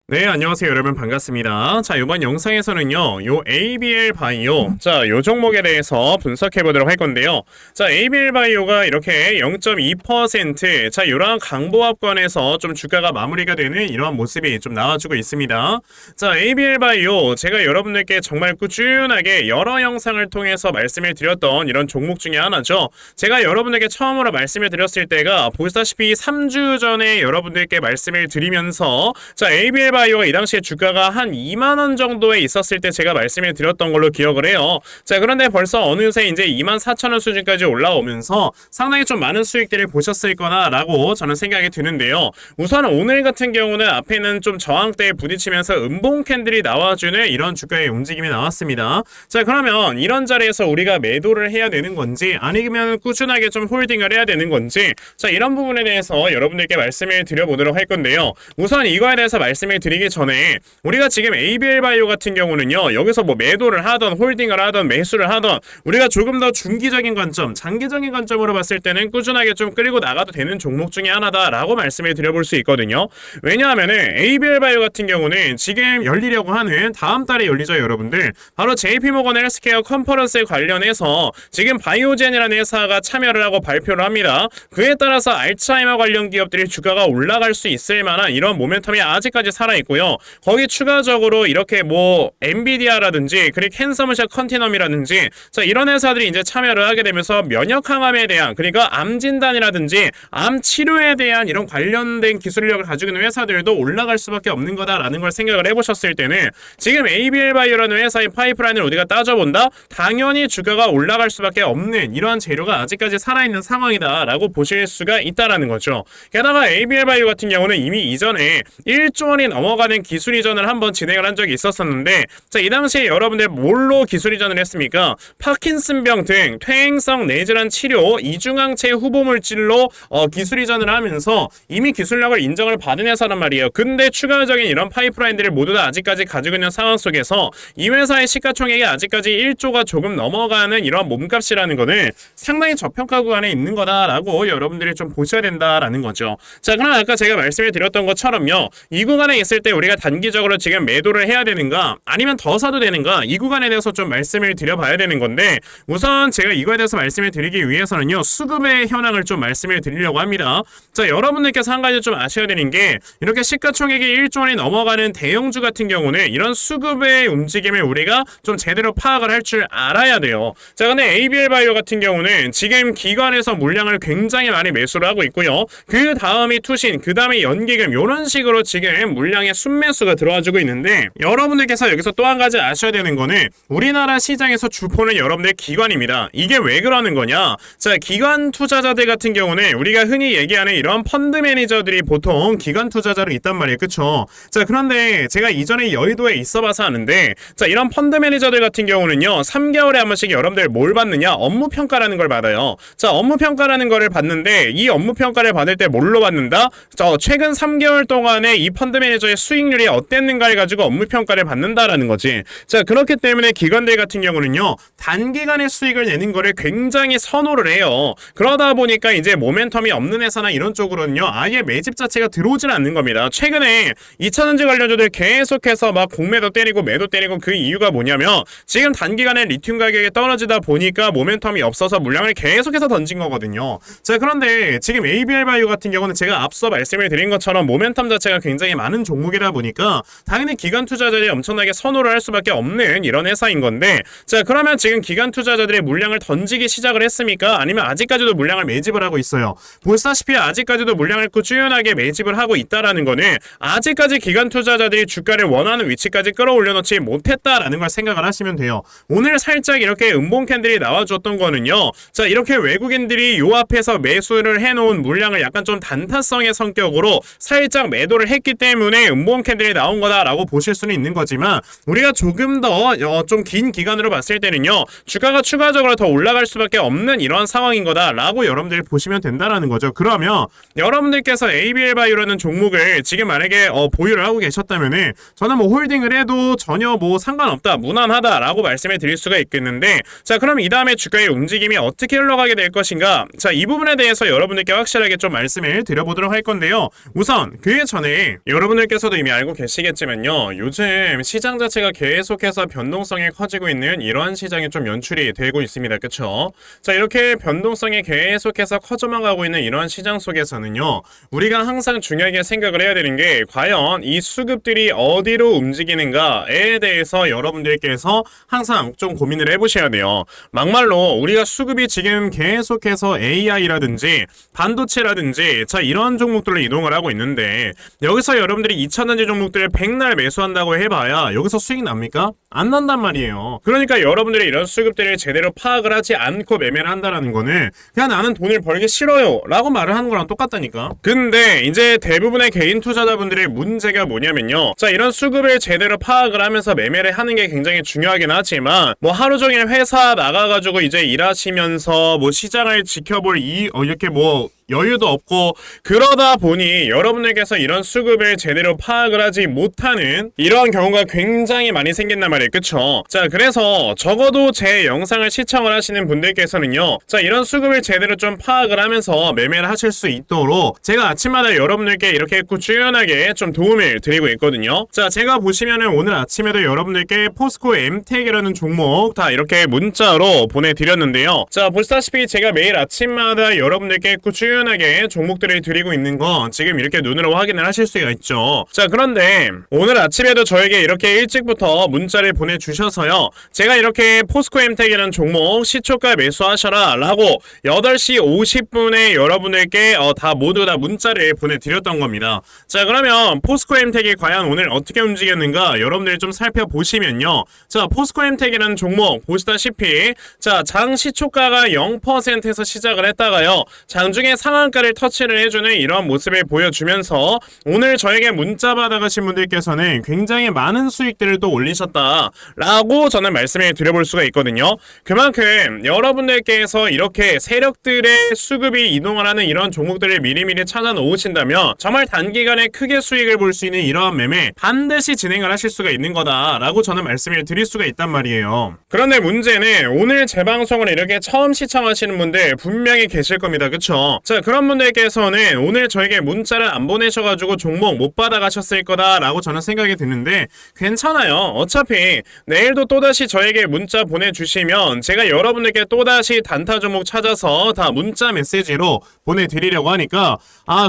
네, 안녕하세요. 여러분 반갑습니다. 자, 이번 영상에서는요, 요 ABL 바이오, 자, 요 종목에 대해서 분석해 보도록 할 건데요. 자, ABL 바이오가 이렇게 0.2%, 자, 요런 강보합권에서 좀 주가가 마무리가 되는 이러한 모습이 좀 나와주고 있습니다. 자, ABL 바이오, 제가 여러분들께 정말 꾸준하게 여러 영상을 통해서 말씀을 드렸던 이런 종목 중에 하나죠. 제가 여러분들께 처음으로 말씀을 드렸을 때가 보시다시피 3주 전에 여러분들께 말씀을 드리면서, 자, ABL 바이오가 이 당시에 주가가 한 2만원 정도에 있었을 때 제가 말씀을 드렸던 걸로 기억을 해요. 자, 그런데 벌써 어느새 이제 24,000원 수준까지 올라오면서 상당히 좀 많은 수익들을 보셨을 거나라고 저는 생각이 드는데요. 우선 오늘 같은 경우는 앞에는 좀 저항대에 부딪히면서 음봉 캔들이 나와주는 이런 주가의 움직임이 나왔습니다. 자, 그러면 이런 자리에서 우리가 매도를 해야 되는 건지 아니면 꾸준하게 좀 홀딩을 해야 되는 건지, 자, 이런 부분에 대해서 여러분들께 말씀을 드려보도록 할 건데요. 우선 이거에 대해서 말씀을 드리기 전에 우리가 지금 ABL 바이오 같은 경우는요, 여기서 뭐 매도를 하던 홀딩을 하던 매수를 하던 우리가 조금 더 중기적인 관점, 장기적인 관점으로 봤을 때는 꾸준하게 좀 끌고 나가도 되는 종목 중에 하나다라고 말씀을 드려볼 수 있거든요. 왜냐하면은 ABL 바이오 같은 경우는 지금 열리려고 하는 다음 달에 열리죠, 여러분들. 바로 JP모건 헬스케어 컨퍼런스에 관련해서 지금 바이오젠이라는 회사가 참여를 하고 발표를 합니다. 그에 따라서 알츠하이머 관련 기업들이 주가가 올라갈 수 있을 만한 이런 모멘텀이 아직까지 살아있고요. 거기 추가적으로 이렇게 뭐 엔비디아라든지 그리고 캔서무샤 컨티넘이라든지, 자, 이런 회사들이 이제 참여를 하게 되면서 면역 항암에 대한, 그러니까 암 진단이라든지 암 치료에 대한 이런 관련된 기술력을 가지고 있는 회사들도 올라갈 수밖에 없는 거다라는 걸 생각을 해보셨을 때는 지금 ABL 바이오라는 회사의 파이프라인을 우리가 따져본다? 당연히 주가가 올라갈 수밖에 없는 이러한 재료가 아직까지 살아있는 상황이다라고 보실 수가 있다라는 거죠. 게다가 ABL 바이오 같은 경우는 이미 이전에 1조 원이 넘어가는 기술 이전을 한번 진행을 한 적이 있었었는데, 자, 이 당시에 여러분들 뭘로 기술 이전을 했습니까? 파킨슨병 등 퇴행성 뇌질환 치료 이중항체 후보 물질로 기술 이전을 하면서 이미 기술력을 인정을 받은 회사란 말이에요. 근데 추가적인 이런 파이프라인들을 모두 다 아직까지 가지고 있는 상황 속에서 이 회사의 시가총액이 아직까지 1조가 조금 넘어가는 이런 몸값이라는 거는 상당히 저평가 구간에 있는 거다라고 여러분들이 좀 보셔야 된다라는 거죠. 자, 그럼 아까 제가 말씀을 드렸던 것처럼요, 이 구간에 있을 때 우리가 단기적으로 지금 매도를 해야 되는가 아니면 더 사도 되는가, 이 구간에 대해서 좀 말씀을 드려봐야 되는 건데, 우선 제가 이거에 대해서 말씀을 드리기 위해서는요, 수급의 현황을 좀 말씀을 드리려고 합니다. 자, 여러분들께서 한 가지 좀 아셔야 되는 게, 이렇게 시가총액이 1조 원이 넘어가는 대형주 같은 경우는 이런 수급의 움직임을 우리가 좀 제대로 파악을 할 줄 알아야 돼요. 자, 근데 ABL 바이오 같은 경우는 지금 기관에서 물량을 굉장히 많이 매수를 하고 있고요. 그 다음이 투신, 그 다음에 연기금, 이런 식으로 지금 물량의 순매수가 들어와주고 있는데, 여러분들께서 여기서 또 한 가지 아셔야 되는 거는 우리나라 시장에서 주포는 여러분들 기관입니다. 이게 왜 그러는 거냐? 자, 기관 투자자들 같은 경우는 우리가 흔히 얘기하는 이런 펀드 매니저들이 보통 기관 투자자로 있단 말이에요. 그쵸? 자, 그런데 제가 이전에 여의도에 있어봐서 아는데, 자, 이런 펀드 매니저들 같은 경우는요, 3개월에 한 번씩 여러분들 뭘 받느냐? 업무평가라는 걸 받아요. 자, 업무평가라는 거를 받는데, 이 업무평가를 받을 때 뭘로 받는다? 자, 최근 3개월 동안에 이 펀드 매니저의 수익률이 어땠는가를 가지고 업무평가를 받는다라는 거지. 자, 그렇기 때문에 기관들 같은 경우는요, 단기간의 수익을 내는 거를 굉장히 선호를 해요. 그러다 보니까 이제 모멘텀이 없는 회사나 이런 쪽으로는요, 아예 매집 자체가 들어오질 않는 겁니다. 최근에 2차전지 관련주들 계속해서 막 공매도 때리고 매도 때리고, 그 이유가 뭐냐면 지금 단기간에 리튬 가격이 떨어지다 보니까 모멘텀이 없어서 물량을 계속해서 던진 거거든요. 자, 그런데 지금 ABL 바이오 같은 경우는 제가 앞서 말씀을 드린 것처럼 모멘텀 자체가 굉장히 많은 종목이다 보니까 당연히 기관 투자자들이 엄청나게 선호를 할 수밖에 없는 이런 회사인 건데, 자, 그러면 지금 기관 투자자들의 물량을 던지기 시작을 했습니까? 아니면 아직까지도 물량을 매집을 하고 있어요? 보시다시피 아직까지도 물량을 꾸준하게 매집을 하고 있다라는 거는 아직까지 기관 투자자들이 주가를 원하는 위치까지 끌어올려 놓지 못했다라는 걸 생각을 하시면 돼요. 오늘 살짝 이렇게 음봉 캔들이 나와줬던 거는요, 자, 이렇게 외국인들이 요 앞에서 매수를 해놓은 물량을 약간 좀 단타성의 성격으로 살짝 매도를 했기 때문에 음봉 캔들이 나온 거다라고 보실 수는 있는 거지만, 우리가 조금 더 좀 긴 기간으로 봤을 때는요, 주가가 추가적으로 더 올라갈 수밖에 없는 이러한 상황인 거다라고 여러분들이 보시면 된다라는 거죠. 그러면 여러분들께서 ABL 바이오라는 종목을 지금 만약에 보유를 하고 계셨다면은 저는 뭐 홀딩을 해도 전혀 뭐 상관없다, 무난하다라고 말씀을 드릴 수가 있겠는데, 자, 그럼 이 다음에 주가의 움직임이 어떻게 흘러가게 될 것인가? 자, 이 부분에 대해서 여러분들께 확실하게 좀 말씀을 드려보도록 할 건데요. 우선 그 전에 여러분들께 여러분들께서도 이미 알고 계시겠지만요. 요즘 시장 자체가 계속해서 변동성이 커지고 있는 이러한 시장이 좀 연출이 되고 있습니다. 그쵸? 자, 이렇게 변동성이 계속해서 커져만 가고 있는 이러한 시장 속에서는요. 우리가 항상 중요하게 생각을 해야 되는 게 과연 이 수급들이 어디로 움직이는가에 대해서 여러분들께서 항상 좀 고민을 해보셔야 돼요. 막말로 우리가 수급이 지금 계속해서 AI라든지 반도체라든지 자 이런 종목들로 이동을 하고 있는데 여기서 여러분들이 2차전지 종목들을 백날 매수한다고 해봐야 여기서 수익 납니까? 안 난단 말이에요. 그러니까 여러분들이 이런 수급들을 제대로 파악을 하지 않고 매매를 한다는 거는 그냥 나는 돈을 벌기 싫어요 라고 말을 하는 거랑 똑같다니까. 근데 이제 대부분의 개인 투자자분들의 문제가 뭐냐면요. 자 이런 수급을 제대로 파악을 하면서 매매를 하는 게 굉장히 중요하긴 하지만 뭐 하루 종일 회사 나가가지고 이제 일하시면서 뭐 시장을 지켜볼 이렇게 뭐 여유도 없고 그러다 보니 여러분들께서 이런 수급을 제대로 파악을 하지 못하는 이러한 경우가 굉장히 많이 생긴단 말이에요. 그쵸? 자 그래서 적어도 제 영상을 시청을 하시는 분들께서는요. 자 이런 수급을 제대로 좀 파악을 하면서 매매를 하실 수 있도록 제가 아침마다 여러분들께 이렇게 꾸준하게 좀 도움을 드리고 있거든요. 자 제가 보시면은 오늘 아침에도 여러분들께 포스코 엠텍이라는 종목 다 이렇게 문자로 보내드렸는데요. 자 보시다시피 제가 매일 아침마다 여러분들께 꾸준하게 종목들을 드리고 있는 거 지금 이렇게 눈으로 확인을 하실 수가 있죠. 자 그런데 오늘 아침에도 저에게 이렇게 일찍부터 문자를 보내주셔서요. 제가 이렇게 포스코엠텍이라는 종목 시초가 매수하셔라 라고 8시 50분에 여러분들께 다 모두 다 문자를 보내드렸던 겁니다. 자 그러면 포스코엠텍이 과연 오늘 어떻게 움직였는가 여러분들 좀 살펴보시면요. 자 포스코엠텍이라는 종목 보시다시피 자 장 시초가가 0%에서 시작을 했다가요. 장중에 상한가를 터치를 해주는 이런 모습을 보여주면서 오늘 저에게 문자 받아가신 분들께서는 굉장히 많은 수익들을 또 올리셨다라고 저는 말씀을 드려볼 수가 있거든요. 그만큼 여러분들께서 이렇게 세력들의 수급이 이동을 하는 이런 종목들을 미리미리 찾아 놓으신다면 정말 단기간에 크게 수익을 볼 수 있는 이러한 매매 반드시 진행을 하실 수가 있는 거다라고 저는 말씀을 드릴 수가 있단 말이에요. 그런데 문제는 오늘 제 방송을 이렇게 처음 시청하시는 분들 분명히 계실 겁니다. 그쵸? 자 그런 분들께서는 오늘 저에게 문자를 안 보내셔가지고 종목 못 받아가셨을 거다라고 저는 생각이 드는데 괜찮아요. 어차피 내일도 또다시 저에게 문자 보내주시면 제가 여러분들께 또다시 단타 종목 찾아서 다 문자 메시지로 보내드리려고 하니까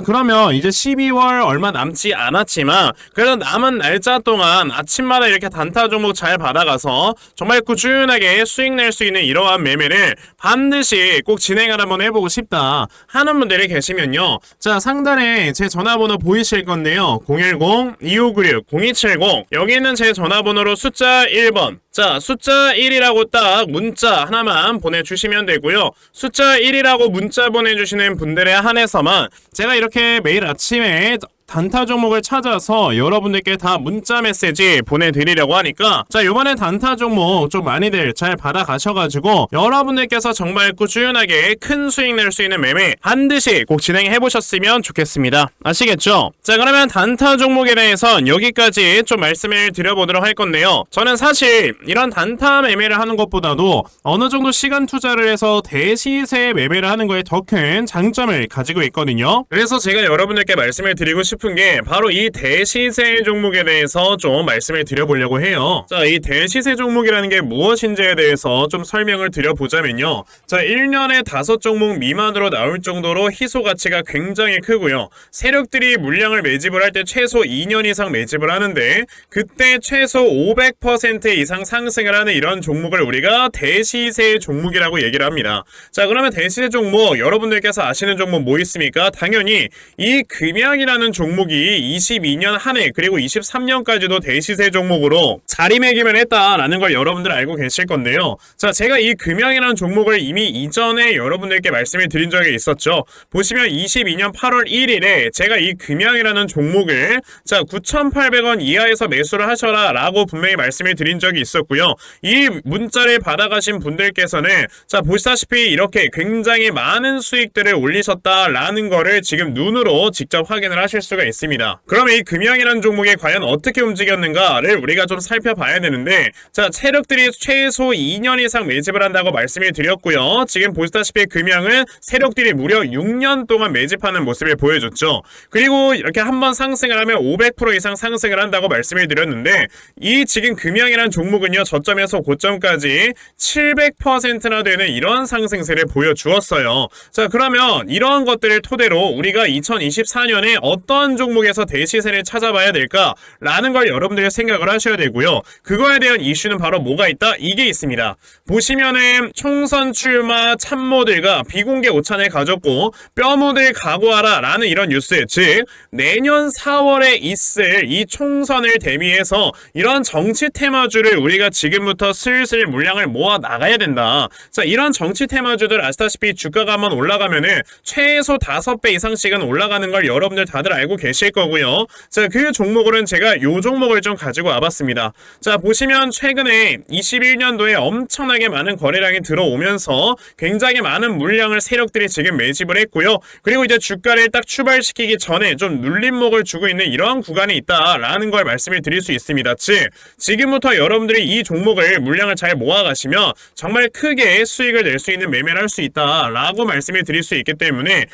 그러면 이제 12월 얼마 남지 않았지만 그래도 남은 날짜 동안 아침마다 이렇게 단타 종목 잘 받아가서 정말 꾸준하게 수익 낼 수 있는 이러한 매매를 반드시 꼭 진행을 한번 해보고 싶다 하는 분들이 계시면요. 자 상단에 제 전화번호 보이실 건데요. 010-2596-0270 여기 있는 제 전화번호로 숫자 1번 자 숫자 1이라고 딱 문자 하나만 보내주시면 되고요. 숫자 1이라고 문자 보내주시는 분들에 한해서만 제가 이렇게 매일 아침에 단타 종목을 찾아서 여러분들께 다 문자 메시지 보내드리려고 하니까 자 이번에 단타 종목 좀 많이들 잘 받아가셔가지고 여러분들께서 정말 꾸준하게 큰 수익 낼 수 있는 매매 반드시 꼭 진행해보셨으면 좋겠습니다. 아시겠죠? 자 그러면 단타 종목에 대해선 여기까지 좀 말씀을 드려보도록 할 건데요. 저는 사실 이런 단타 매매를 하는 것보다도 어느 정도 시간 투자를 해서 대시세 매매를 하는 거에 더 큰 장점을 가지고 있거든요. 그래서 제가 여러분들께 말씀을 드리고 싶은 게 바로 이 대시세 종목에 대해서 좀 말씀을 드려보려고 해요. 자, 이 대시세 종목이라는 게 무엇인지에 대해서 좀 설명을 드려보자면요. 자, 1년에 5종목 미만으로 나올 정도로 희소 가치가 굉장히 크고요. 세력들이 물량을 매집을 할 때 최소 2년 이상 매집을 하는데 그때 최소 500% 이상 상승을 하는 이런 종목을 우리가 대시세 종목이라고 얘기를 합니다. 자, 그러면 대시세 종목 여러분들께서 아시는 종목 뭐 있습니까? 당연히 이 금양이라는 종목이 22년 한 해 그리고 23년까지도 대시세 종목으로 자리매김을 했다라는 걸 여러분들 알고 계실 건데요. 자, 제가 이 금양이라는 종목을 이미 이전에 여러분들께 말씀을 드린 적이 있었죠. 보시면 22년 8월 1일에 제가 이 금양이라는 종목을 자 9,800원 이하에서 매수를 하셔라 라고 분명히 말씀을 드린 적이 있었고요. 이 문자를 받아가신 분들께서는 자 보시다시피 이렇게 굉장히 많은 수익들을 올리셨다라는 거를 지금 눈으로 직접 확인을 하실 수 수가 있습니다. 그럼 이 금양이라는 종목이 과연 어떻게 움직였는가를 우리가 좀 살펴봐야 되는데, 자, 세력들이 최소 2년 이상 매집을 한다고 말씀을 드렸고요. 지금 보시다시피 금양은 세력들이 무려 6년 동안 매집하는 모습을 보여줬죠. 그리고 이렇게 한번 상승을 하면 500% 이상 상승을 한다고 말씀을 드렸는데, 이 지금 금양이라는 종목은요, 저점에서 고점까지 700%나 되는 이런 상승세를 보여주었어요. 자, 그러면 이러한 것들을 토대로 우리가 2024년에 어떤 종목에서 대시세를 찾아봐야 될까라는 걸 여러분들이 생각을 하셔야 되고요. 그거에 대한 이슈는 바로 뭐가 있다? 이게 있습니다. 보시면은 총선 출마 참모들과 비공개 오찬을 가졌고 뼈묻을 각오하라 라는 이런 뉴스, 즉 내년 4월에 있을 이 총선을 대비해서 이런 정치 테마주를 우리가 지금부터 슬슬 물량을 모아 나가야 된다. 자, 이런 정치 테마주들 아시다시피 주가가 한번 올라가면은 최소 5배 이상씩은 올라가는 걸 여러분들 다들 알고 계실 거고요. 자, 그 종목으로는 제가 요 종목을 좀 가지고 와봤습니다. 자, 보시면 최근에 21년도에 엄청나게 많은 거래량이 들어오면서 굉장히 많은 물량을 세력들이 지금 매집을 했고요. 그리고 이제 주가를 딱 출발시키기 전에 좀 눌림목을 주고 있는 이러한 구간이 있다라는 걸 말씀을 드릴 수 있습니다. 즉, 지금부터 여러분들이 이 종목을 물량을 잘 모아가시면 정말 크게 수익을 낼 수 있는 매매를 할 수 있다라고 말씀을 드릴 수 있기 때문에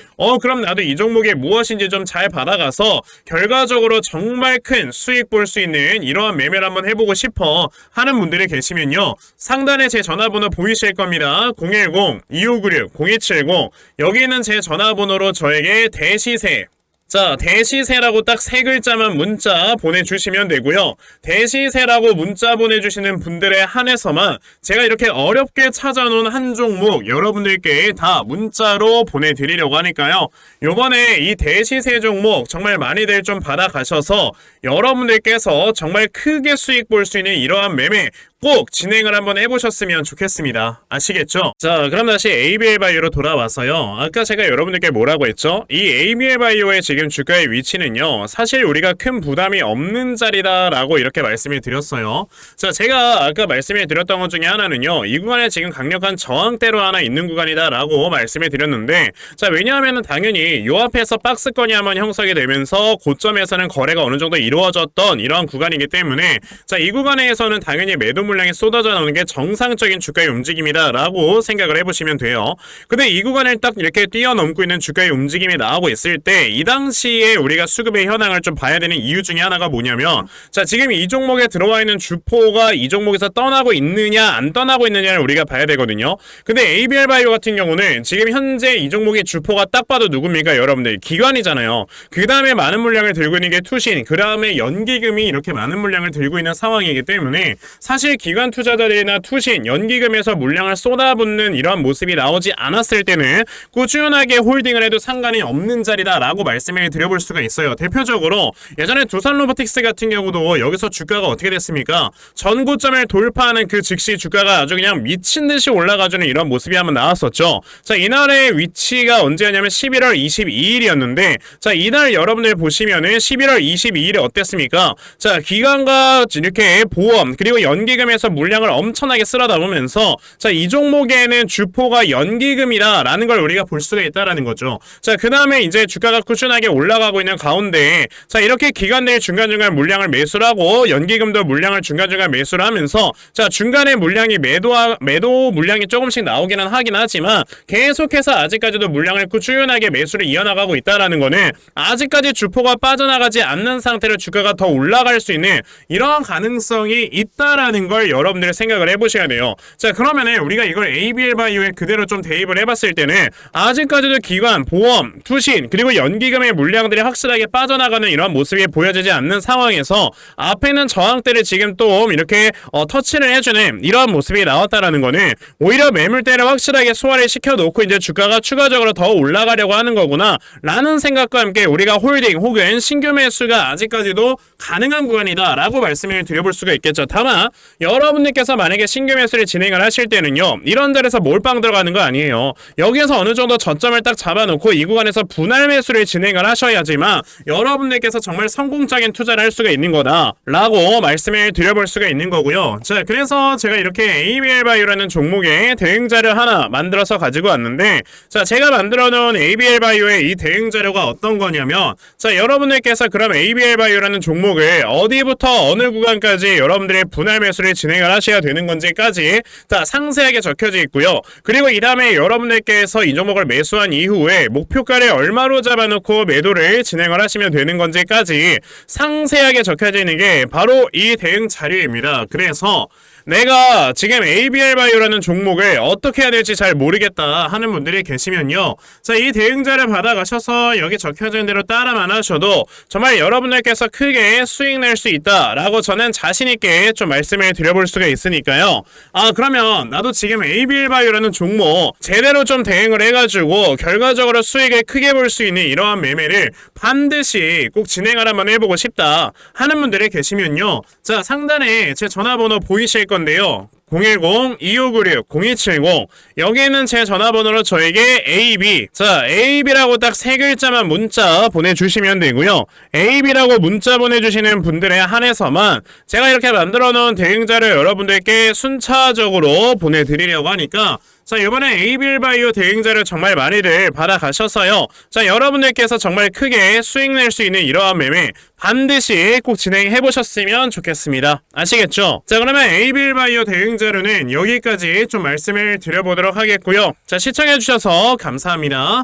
그럼 나도 이 종목이 무엇인지 좀 잘 받아가서 결과적으로 정말 큰 수익 볼 수 있는 이러한 매매를 한번 해보고 싶어 하는 분들이 계시면요, 상단에 제 전화번호 보이실 겁니다. 010-2596-0270 여기 있는 제 전화번호로 저에게 대시세, 자, 대시세라고 딱 3글자만 문자 보내주시면 되고요. 대시세라고 문자 보내주시는 분들에 한해서만 제가 이렇게 어렵게 찾아놓은 한 종목 여러분들께 다 문자로 보내드리려고 하니까요. 요번에 이 대시세 종목 정말 많이들 좀 받아가셔서 여러분들께서 정말 크게 수익 볼 수 있는 이러한 매매 꼭 진행을 한번 해보셨으면 좋겠습니다. 아시겠죠? 자, 그럼 다시 ABL바이오로 돌아와서요. 아까 제가 여러분들께 뭐라고 했죠? 이 ABL바이오의 지금 주가의 위치는요, 사실 우리가 큰 부담이 없는 자리다라고 이렇게 말씀을 드렸어요. 자, 제가 아까 말씀을 드렸던 것 중에 하나는요, 이 구간에 지금 강력한 저항대로 하나 있는 구간이다라고 말씀을 드렸는데, 자, 왜냐하면 당연히 요 앞에서 박스권이 한번 형성이 되면서 고점에서는 거래가 어느 정도 이루어졌던 이러한 구간이기 때문에, 자, 이 구간에서는 당연히 매도 물량이 쏟아져 나오는 게 정상적인 주가의 움직임이다 라고 생각을 해보시면 돼요. 근데 이 구간을 딱 이렇게 뛰어넘고 있는 주가의 움직임이 나오고 있을 때 이 당시에 우리가 수급의 현황을 좀 봐야 되는 이유 중에 하나가 뭐냐면, 자, 지금 이 종목에 들어와 있는 주포가 이 종목에서 떠나고 있느냐 안 떠나고 있느냐를 우리가 봐야 되거든요. 근데 ABL바이오 같은 경우는 지금 현재 이 종목의 주포가 딱 봐도 누굽니까? 여러분들 기관이잖아요. 그 다음에 많은 물량을 들고 있는 게 투신, 그 다음에 연기금이 이렇게 많은 물량을 들고 있는 상황이기 때문에 사실 기관 투자자들이나 투신, 연기금에서 물량을 쏟아붓는 이런 모습이 나오지 않았을 때는 꾸준하게 홀딩을 해도 상관이 없는 자리다라고 말씀을 드려볼 수가 있어요. 대표적으로 예전에 두산로보틱스 같은 경우도 여기서 주가가 어떻게 됐습니까? 전고점을 돌파하는 그 즉시 주가가 아주 그냥 미친듯이 올라가주는 이런 모습이 한번 나왔었죠. 자, 이날의 위치가 언제였냐면 11월 22일이었는데, 자, 이날 여러분들 보시면은 11월 22일에 어땠습니까? 자, 기관과 이렇게 보험 그리고 연기금 에서 물량을 엄청나게 쓸어 담으면서, 자, 이 종목에는 주포가 연기금이다라는 걸 우리가 볼 수가 있다라는 거죠. 자, 그 다음에 이제 주가가 꾸준하게 올라가고 있는 가운데, 자, 이렇게 기관들이 중간중간 물량을 매수를 하고 연기금도 물량을 중간중간 매수를 하면서, 자, 중간에 물량이 매도 물량이 조금씩 나오기는 하긴 하지만 계속해서 아직까지도 물량을 꾸준하게 매수를 이어나가고 있다라는 거는 아직까지 주포가 빠져나가지 않는 상태로 주가가 더 올라갈 수 있는 이러한 가능성이 있다라는 걸 여러분들이 생각을 해보셔야 돼요. 자, 그러면은 우리가 이걸 ABL바이오에 그대로 좀 대입을 해봤을 때는 아직까지도 기관, 보험, 투신 그리고 연기금의 물량들이 확실하게 빠져나가는 이런 모습이 보여지지 않는 상황에서 앞에 있는 저항대를 지금 또 이렇게 터치를 해주는 이런 모습이 나왔다라는 거는 오히려 매물대를 확실하게 소화를 시켜놓고 이제 주가가 추가적으로 더 올라가려고 하는 거구나 라는 생각과 함께 우리가 홀딩 혹은 신규 매수가 아직까지도 가능한 구간이다 라고 말씀을 드려볼 수가 있겠죠. 다만 여러분들께서 만약에 신규 매수를 진행을 하실 때는요, 이런 자리에서 몰빵 들어가는 거 아니에요. 여기에서 어느 정도 저점을 딱 잡아놓고 이 구간에서 분할 매수를 진행을 하셔야지만 여러분들께서 정말 성공적인 투자를 할 수가 있는 거다 라고 말씀을 드려볼 수가 있는 거고요. 자, 그래서 제가 이렇게 ABL 바이오라는 종목의 대응자료 하나 만들어서 가지고 왔는데, 자, 제가 만들어 놓은 ABL 바이오의 이 대응자료가 어떤 거냐면, 자, 여러분들께서 그럼 ABL 바이오라는 종목을 어디부터 어느 구간까지 여러분들의 분할 매수를 진행을 하셔야 되는 건지까지 다 상세하게 적혀져 있고요. 그리고 이 다음에 여러분들께서 이 종목을 매수한 이후에 목표가를 얼마로 잡아놓고 매도를 진행을 하시면 되는 건지까지 상세하게 적혀져 있는 게 바로 이 대응 자료입니다. 그래서 내가 지금 ABL 바이오라는 종목을 어떻게 해야 될지 잘 모르겠다 하는 분들이 계시면요, 자, 이 대응자를 받아가셔서 여기 적혀져 있는 대로 따라만 하셔도 정말 여러분들께서 크게 수익 낼 수 있다 라고 저는 자신있게 좀 말씀을 드려볼 수가 있으니까요. 아, 그러면 나도 지금 ABL 바이오라는 종목 제대로 좀 대응을 해가지고 결과적으로 수익을 크게 볼 수 있는 이러한 매매를 반드시 꼭 진행을 한번 해보고 싶다 하는 분들이 계시면요, 자, 상단에 제 전화번호 보이실 건데요, 010-2596-0270 여기에는 제 전화번호로 저에게 AB, 자, AB라고 딱 세 글자만 문자 보내주시면 되고요. AB라고 문자 보내주시는 분들에 한해서만 제가 이렇게 만들어 놓은 대응자를 여러분들께 순차적으로 보내드리려고 하니까, 자, 이번에 ABL 바이오 대응자를 정말 많이들 받아가셔서요, 자, 여러분들께서 정말 크게 수익 낼 수 있는 이러한 매매 반드시 꼭 진행해 보셨으면 좋겠습니다. 아시겠죠? 자, 그러면 ABL 바이오 대응자료는 여기까지 좀 말씀을 드려보도록 하겠고요. 자, 시청해 주셔서 감사합니다.